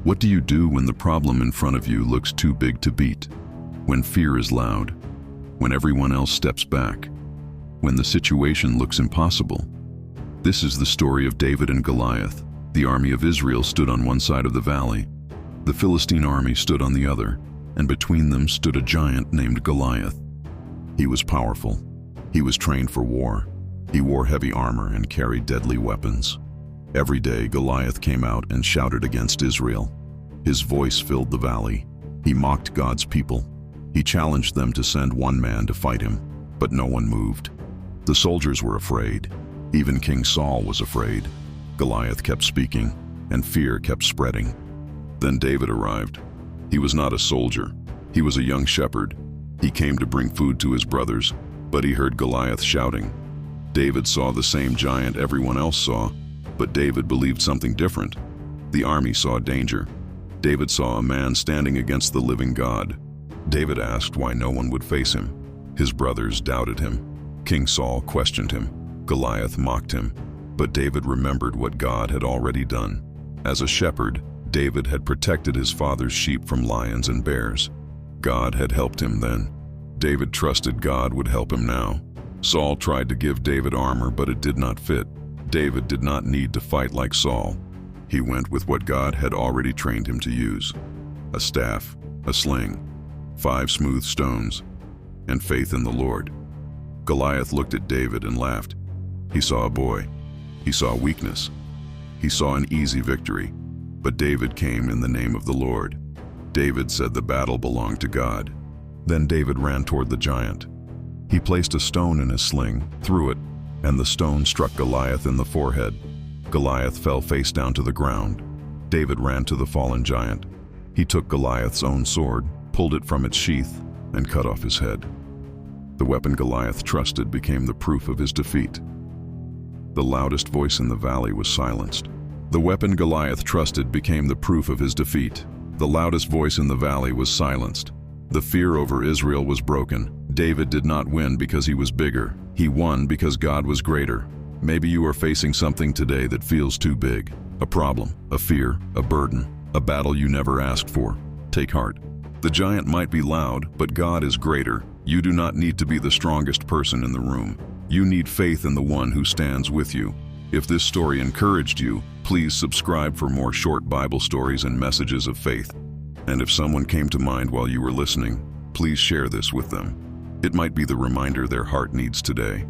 What do you do when the problem in front of you looks too big to beat? When fear is loud? When everyone else steps back? When the situation looks impossible? This is the story of David and Goliath. The army of Israel stood on one side of the valley. The Philistine army stood on the other, and between them stood a giant named Goliath. He was powerful. He was trained for war. He wore heavy armor and carried deadly weapons. Every day, Goliath came out and shouted against Israel. His voice filled the valley. He mocked God's people. He challenged them to send one man to fight him, but no one moved. The soldiers were afraid. Even King Saul was afraid. Goliath kept speaking, and fear kept spreading. Then David arrived. He was not a soldier. He was a young shepherd. He came to bring food to his brothers, but he heard Goliath shouting. David saw the same giant everyone else saw, but David believed something different. The army saw danger. David saw a man standing against the living God. David asked why no one would face him. His brothers doubted him. King Saul questioned him. Goliath mocked him. But David remembered what God had already done. As a shepherd, David had protected his father's sheep from lions and bears. God had helped him then. David trusted God would help him now. Saul tried to give David armor, but it did not fit. David did not need to fight like Saul. He went with what God had already trained him to use: a staff, a sling, 5 smooth stones, and faith in the Lord. Goliath looked at David and laughed. He saw a boy. He saw weakness. He saw an easy victory. But David came in the name of the Lord. David said the battle belonged to God. Then David ran toward the giant. He placed a stone in his sling, threw it, and the stone struck Goliath in the forehead. Goliath fell face down to the ground. David ran to the fallen giant. He took Goliath's own sword, pulled it from its sheath, and cut off his head. The weapon Goliath trusted became the proof of his defeat. The loudest voice in the valley was silenced. The weapon Goliath trusted became the proof of his defeat. The loudest voice in the valley was silenced. The fear over Israel was broken. David did not win because he was bigger. He won because God was greater. Maybe you are facing something today that feels too big. A problem, a fear, a burden, a battle you never asked for. Take heart. The giant might be loud, but God is greater. You do not need to be the strongest person in the room. You need faith in the one who stands with you. If this story encouraged you, please subscribe for more short Bible stories and messages of faith. And if someone came to mind while you were listening, please share this with them. It might be the reminder their heart needs today.